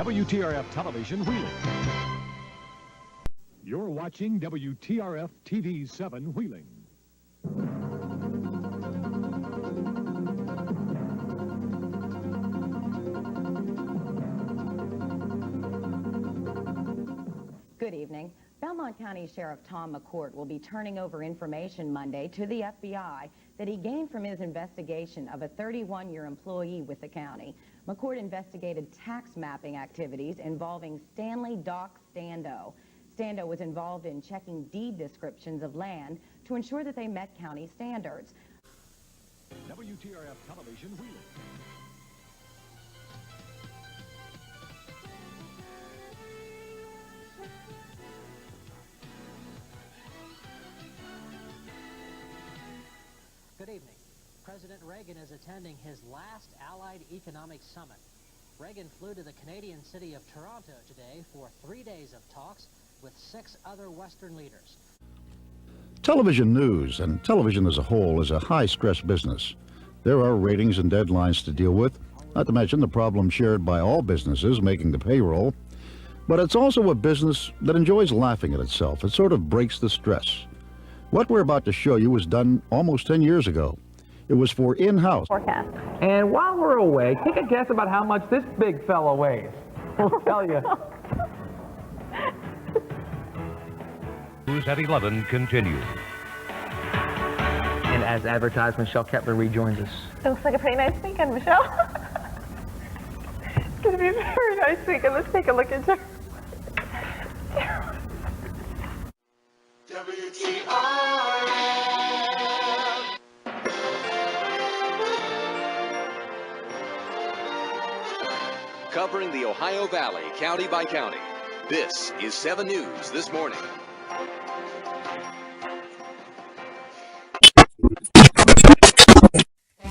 WTRF Television Wheeling. You're watching WTRF-TV 7 Wheeling. Good evening. Belmont County Sheriff Tom McCourt will be turning over information Monday to the FBI that he gained from his investigation of a 31-year employee with the county. McCourt investigated tax mapping activities involving Stanley Doc Stando. Stando was involved in checking deed descriptions of land to ensure that they met county standards. WTRF Television Wheeling. Good evening. President Reagan is attending his last Allied Economic Summit. Reagan flew to the Canadian city of Toronto today for 3 days of talks with 6 other Western leaders. Television news and television as a whole is a high-stress business. There are ratings and deadlines to deal with, not to mention the problem shared by all businesses making the payroll. But it's also a business that enjoys laughing at itself. It sort of breaks the stress. What we're about to show you was done almost 10 years ago. It was for in-house forecast. And while we're away, take a guess about how much this big fellow weighs. We'll tell you. News at 11 continues. And as advertised, Michelle Kepler rejoins us. It looks like a pretty nice weekend, Michelle. It's going to be a very nice weekend. Let's take a look at you. WTRF. Covering the Ohio Valley, county by county. This is 7 News This Morning.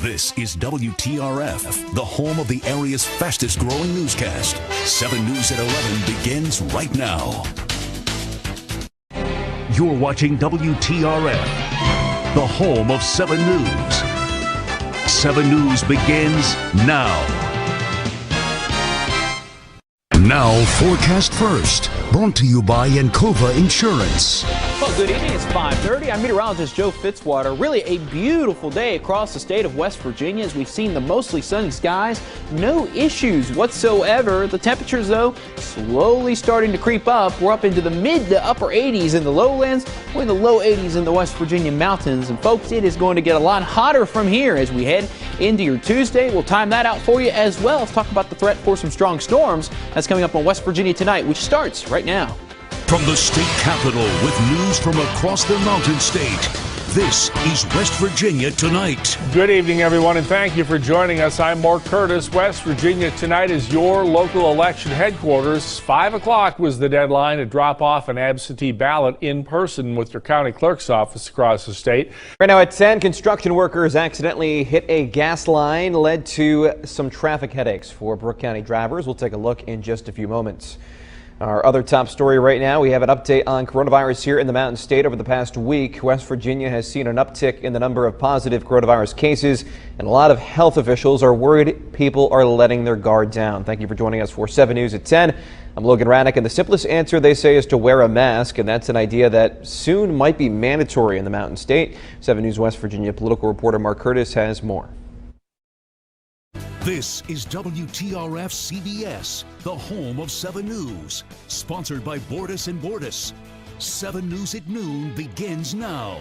This is WTRF, the home of the area's fastest growing newscast. 7 News at 11 begins right now. You're watching WTRF, the home of 7 News. 7 News begins now. Now, forecast first, brought to you by Encova Insurance. Well, good evening. It's 5:30. I'm meteorologist Joe Fitzwater. Really a beautiful day across the state of West Virginia as we've seen the mostly sunny skies. No issues whatsoever. The temperatures, though, slowly starting to creep up. We're up into the mid to upper 80s in the lowlands. We're in the low 80s in the West Virginia mountains. And, folks, it is going to get a lot hotter from here as we head into your Tuesday. We'll time that out for you as well. Let's talk about the threat for some strong storms. That's coming up on West Virginia tonight, which starts right now. From the state capitol with news from across the Mountain State, this is West Virginia Tonight. Good evening, everyone, and thank you for joining us. I'm Mark Curtis. West Virginia Tonight is your local election headquarters. 5 o'clock was the deadline to drop off an absentee ballot in person with your county clerk's office across the state. Right now at 10, construction workers accidentally hit a gas line, led to some traffic headaches for Brooke County drivers. We'll take a look in just a few moments. Our other top story right now, we have an update on coronavirus here in the Mountain State. Over the past week, West Virginia has seen an uptick in the number of positive coronavirus cases, and a lot of health officials are worried people are letting their guard down. Thank you for joining us for 7 News at 10. I'm Logan Radnick, and the simplest answer, they say, is to wear a mask, and that's an idea that soon might be mandatory in the Mountain State. 7 News West Virginia political reporter Mark Curtis has more. This is WTRF CBS, the home of 7 News, sponsored by Bordis & Bordis. 7 News at noon begins now.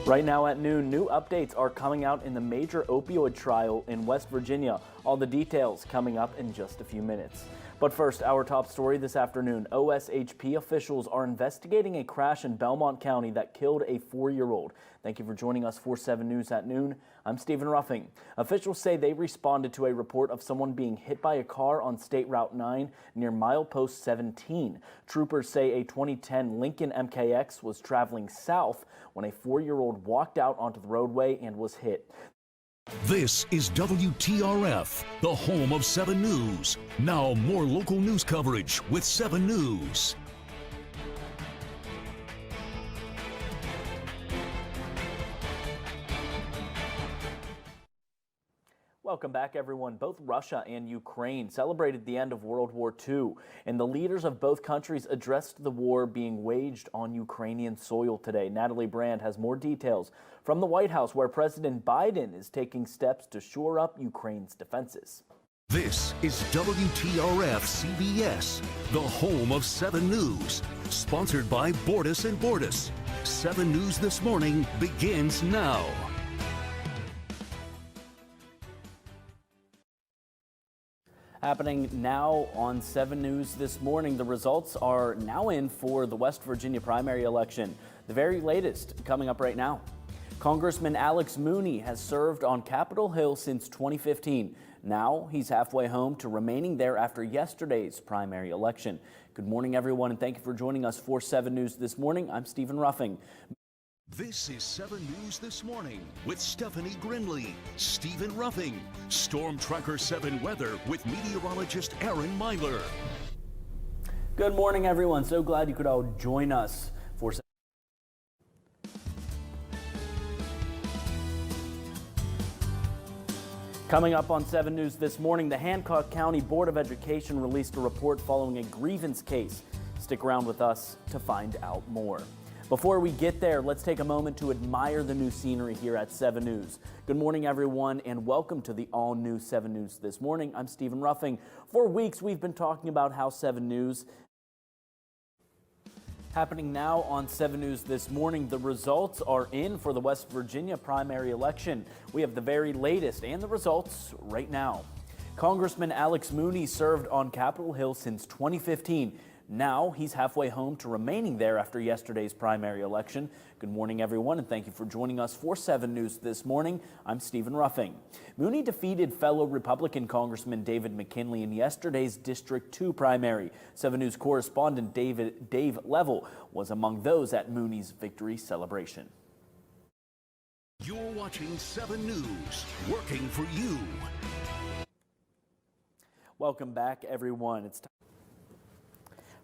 Right now at noon, new updates are coming out in the major opioid trial in West Virginia. All the details coming up in just a few minutes. But first, our top story this afternoon. OSHP officials are investigating a crash in Belmont County that killed a 4-year-old. Thank you for joining us for 7 News at noon. I'm Stephen Ruffing. Officials say they responded to a report of someone being hit by a car on State Route 9 near milepost 17. Troopers say a 2010 Lincoln MKX was traveling south when a 4-year-old walked out onto the roadway and was hit. This is WTRF, the home of 7 News. Now more local news coverage with 7 News. Welcome back, everyone. Both Russia and Ukraine celebrated the end of World War II, and the leaders of both countries addressed the war being waged on Ukrainian soil today. Natalie Brand has more details from the White House, where President Biden is taking steps to shore up Ukraine's defenses. This is WTRF-CBS, the home of 7 News, sponsored by Bordis & Bordis. 7 News This Morning begins now. Happening now on 7 News This Morning, the results are now in for the West Virginia primary election. The very latest coming up right now. Congressman Alex Mooney has served on Capitol Hill since 2015. Now he's halfway home to remaining there after yesterday's primary election. Good morning, everyone, and thank you for joining us for 7 News This Morning. I'm Stephen Ruffing. This is 7 News This Morning with Stephanie Grindley, Stephen Ruffing, Storm Tracker 7 weather with meteorologist Aaron Myler. Good morning, everyone. So glad you could all join us for Coming up on 7 News This Morning, the Hancock County Board of Education released a report following a grievance case. Stick around with us to find out more. Before we get there, let's take a moment to admire the new scenery here at 7 News. Good morning, everyone, and welcome to the all-new 7 News This Morning. I'm Stephen Ruffing. For weeks, we've been talking about how 7 News happening now on 7 News This Morning. The results are in for the West Virginia primary election. We have the very latest and the results right now. Congressman Alex Mooney served on Capitol Hill since 2015. Now he's halfway home to remaining there after yesterday's primary election. Good morning, everyone, and thank you for joining us for 7 News This Morning. I'm Stephen Ruffing. Mooney defeated fellow Republican Congressman David McKinley in yesterday's District 2 primary. 7 News correspondent Dave Level was among those at Mooney's victory celebration. You're watching 7 News, working for you. Welcome back, everyone. It's time.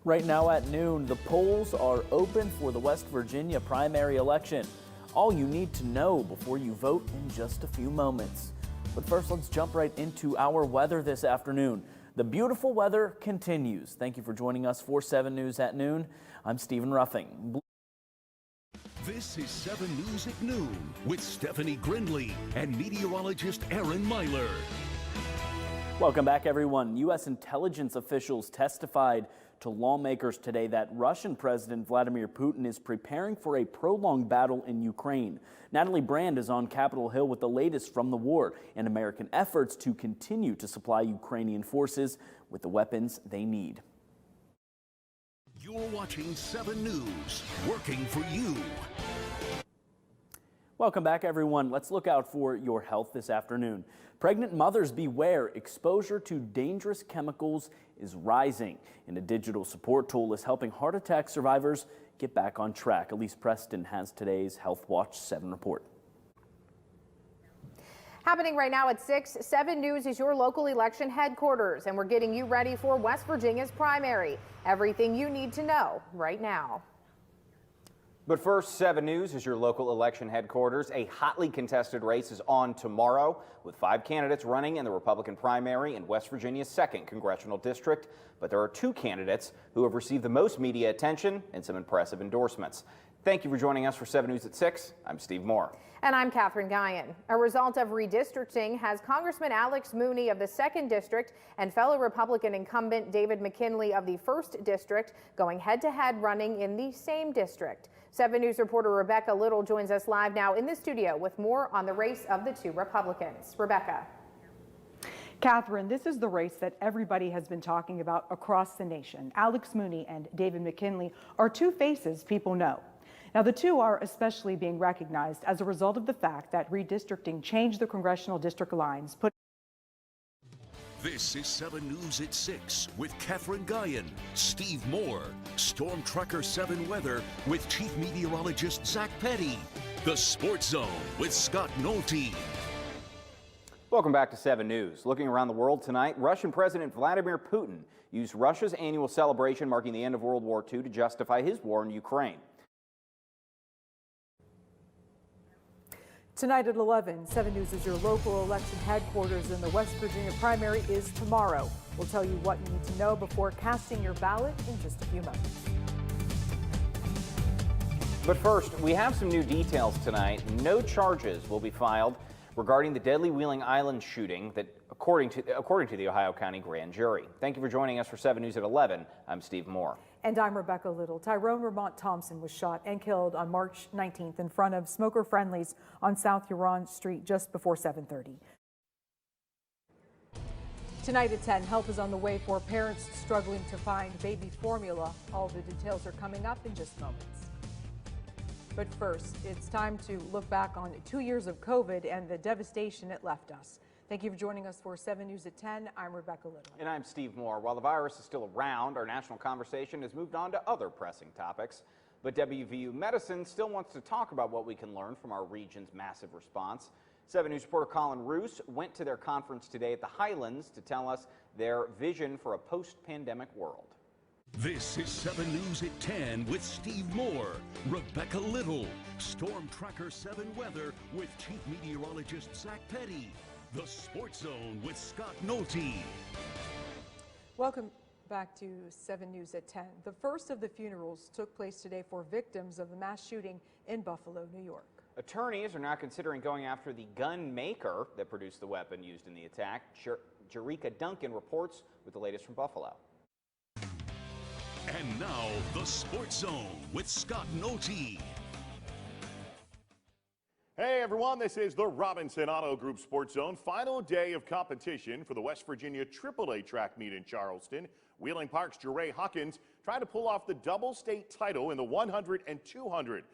Right now at noon, the polls are open for the West Virginia primary election. All you need to know before you vote in just a few moments. But first, let's jump right into our weather this afternoon. The beautiful weather continues. Thank you for joining us for 7 News at noon. I'm Stephen Ruffing. This is 7 News at noon with Stephanie Grindley and meteorologist Aaron Myler. Welcome back, everyone. U.S. intelligence officials testified to lawmakers today that Russian President Vladimir Putin is preparing for a prolonged battle in Ukraine. Natalie Brand is on Capitol Hill with the latest from the war and American efforts to continue to supply Ukrainian forces with the weapons they need. You're watching 7 News, working for you. Welcome back, everyone. Let's look out for your health this afternoon. Pregnant mothers beware. Exposure to dangerous chemicals is rising, and a digital support tool is helping heart attack survivors get back on track. Elise Preston has today's Health Watch 7 report. Happening right now at 6, 7 News is your local election headquarters, and we're getting you ready for West Virginia's primary. Everything you need to know right now. But first, 7 News is your local election headquarters. A hotly contested race is on tomorrow with 5 candidates running in the Republican primary in West Virginia's 2nd congressional district. But there are 2 candidates who have received the most media attention and some impressive endorsements. Thank you for joining us for 7 News at 6. I'm Steve Moore. And I'm Catherine Guyon. A result of redistricting has Congressman Alex Mooney of the 2nd District and fellow Republican incumbent David McKinley of the 1st District going head-to-head running in the same district. 7 News reporter Rebecca Little joins us live now in the studio with more on the race of the 2 Republicans. Rebecca. Catherine, this is the race that everybody has been talking about across the nation. Alex Mooney and David McKinley are 2 faces people know. Now, the 2 are especially being recognized as a result of the fact that redistricting changed the congressional district lines. This is 7 News at 6 with Catherine Guyon, Steve Moore, Storm Tracker 7 weather with Chief Meteorologist Zach Petty, The Sports Zone with Scott Nolte. Welcome back to 7 News. Looking around the world tonight, Russian President Vladimir Putin used Russia's annual celebration marking the end of World War II to justify his war in Ukraine. Tonight at 11, 7 News is your local election headquarters, and the West Virginia primary is tomorrow. We'll tell you what you need to know before casting your ballot in just a few moments. But first, we have some new details tonight. No charges will be filed regarding the deadly Wheeling Island shooting that, according to the Ohio County Grand Jury. Thank you for joining us for 7 News at 11. I'm Steve Moore. And I'm Rebecca Little. Tyrone Vermont Thompson was shot and killed on March 19th in front of Smoker Friendlies on South Huron Street just before 7:30. Tonight at 10, help is on the way for parents struggling to find baby formula. All the details are coming up in just moments. But first, it's time to look back on 2 years of COVID and the devastation it left us. Thank you for joining us for 7 News at 10. I'm Rebecca Little. And I'm Steve Moore. While the virus is still around, our national conversation has moved on to other pressing topics. But WVU Medicine still wants to talk about what we can learn from our region's massive response. 7 News reporter Colin Roos went to their conference today at the Highlands to tell us their vision for a post-pandemic world. This is 7 News at 10 with Steve Moore, Rebecca Little, Storm Tracker 7 weather with Chief Meteorologist Zach Petty, The Sports Zone with Scott Nolte. Welcome back to 7 News at 10. The first of the funerals took place today for victims of the mass shooting in Buffalo, New York. Attorneys are now considering going after the gun maker that produced the weapon used in the attack. Jerika Duncan reports with the latest from Buffalo. And now, the Sports Zone with Scott Nolte. Hey everyone, this is the Robinson Auto Group Sports Zone. Final day of competition for the West Virginia AAA track meet in Charleston. Wheeling Park's Jeray Hawkins trying to pull off the double state title in the 100 and 200.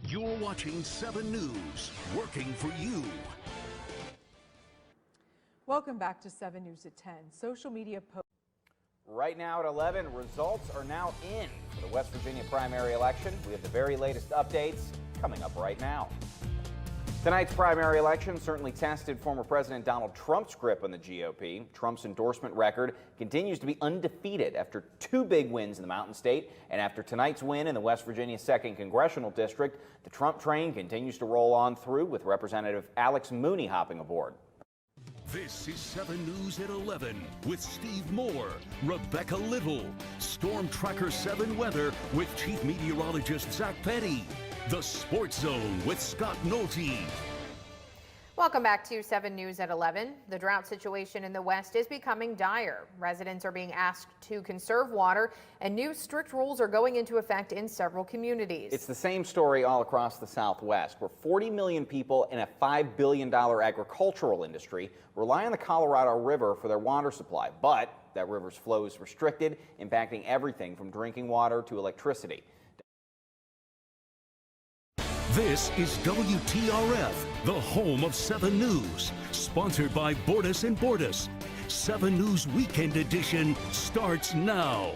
You're watching 7 News, working for you. Welcome back to 7 News at 10. Social media posts. Right now at 11, results are now in for the West Virginia primary election. We have the very latest updates coming up right now. Tonight's primary election certainly tested former President Donald Trump's grip on the GOP. Trump's endorsement record continues to be undefeated after 2 big wins in the Mountain State. And after tonight's win in the West Virginia 2nd Congressional District, the Trump train continues to roll on through with Representative Alex Mooney hopping aboard. This is 7 News at 11 with Steve Moore, Rebecca Little, Storm Tracker 7 weather with Chief Meteorologist Zach Petty, The Sports Zone with Scott Nolte. Welcome back to 7 News at 11. The drought situation in the West is becoming dire. Residents are being asked to conserve water, and new strict rules are going into effect in several communities. It's the same story all across the Southwest, where 40 million people in a $5 billion agricultural industry rely on the Colorado River for their water supply. But that river's flow is restricted, impacting everything from drinking water to electricity. This is WTRF, the home of 7 News, sponsored by Bordas & Bordas. 7 News Weekend Edition starts now.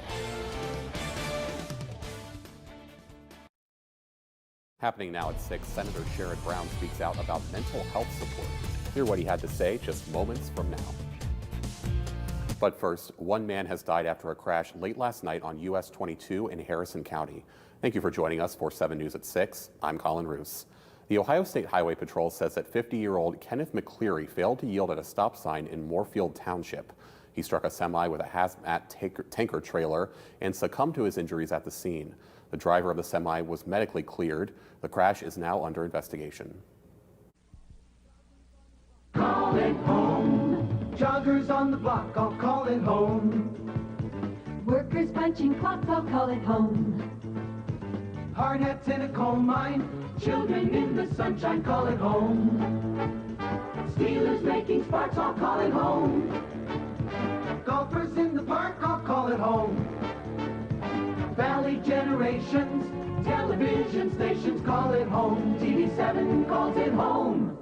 Happening now at 6, Senator Sherrod Brown speaks out about mental health support. Hear what he had to say just moments from now. But first, one man has died after a crash late last night on US 22 in Harrison County. Thank you for joining us for 7 News at 6. I'm Colin Roos. The Ohio State Highway Patrol says that 50-year-old Kenneth McCleary failed to yield at a stop sign in Moorfield Township. He struck a semi with a hazmat tanker trailer and succumbed to his injuries at the scene. The driver of the semi was medically cleared. The crash is now under investigation. Call it home. Joggers on the block, I'll call it home. Workers punching clocks, I'll call it home. Hard hats in a coal mine, children in the sunshine, call it home. Steelers making sparks, I'll call it home. Golfers in the park, I'll call it home. Valley generations, television stations, call it home. TV7 calls it home.